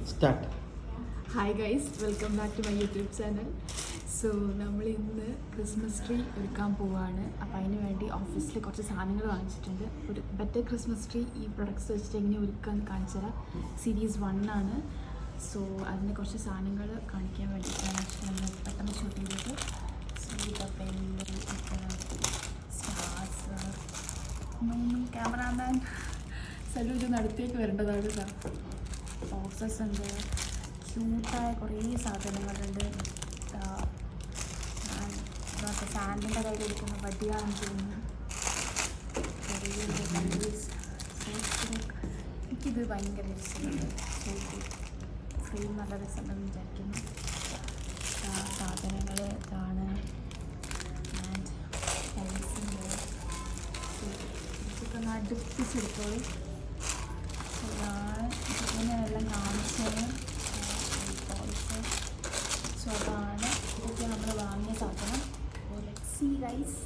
Start. Hi guys, welcome back to my YouTube channel. So നമ്മൾ ഇന്ന് Christmas tree ഒരുക്കാൻ പോവുകയാണ്. അപ്പോൾ അതിന് വേണ്ടി ഓഫീസിൽ കുറച്ച് സാധനങ്ങൾ വാങ്ങിച്ചിട്ടുണ്ട്. ഒരു ബെറ്റർ ക്രിസ്മസ് ട്രീ ഈ പ്രൊഡക്ട്സ് വെച്ചിട്ട് എങ്ങനെ ഒരുക്കാമെന്ന് കാണിച്ചു തരാം. സീരീസ് 1 ആണ്. സോ അതിൻ്റെ കുറച്ച് സാധനങ്ങൾ കാണിക്കാൻ വേണ്ടിയിട്ടാണ് നമ്മൾ പെട്ടെന്ന് ഷൂട്ട് ചെയ്തത്. സോ സ്റ്റാർസ് ക്യാമറാമാൻ സലൂര് നടത്തിയേക്ക് വരേണ്ടതാണ്. ബോക്സസ് ഉണ്ട്, ക്യൂട്ടായ കുറേ സാധനങ്ങളുണ്ട്. സാൻഡിൻ്റെ കയ്യിൽ എടുക്കുന്ന വടിയാണെന്ന് തോന്നുന്നു. എനിക്കിത് ഭയങ്കര രസമുണ്ട്. ഫ്രെയിം നല്ല രസമുണ്ടെന്ന് വിചാരിക്കുന്നു. സാധനങ്ങൾ ഇതാണ്. ആൻഡ് പെൻസിലുണ്ട്. ഇതൊക്കെ ഒന്ന് അടുപ്പിച്ചെടുത്തോളൂ. ഇതാണ് ഇങ്ങനെയെല്ലാം കാണിച്ചത്. സോ അതാണ് ഇതൊക്കെ നമ്മൾ വാങ്ങിയ സാധനം. Let's see guys.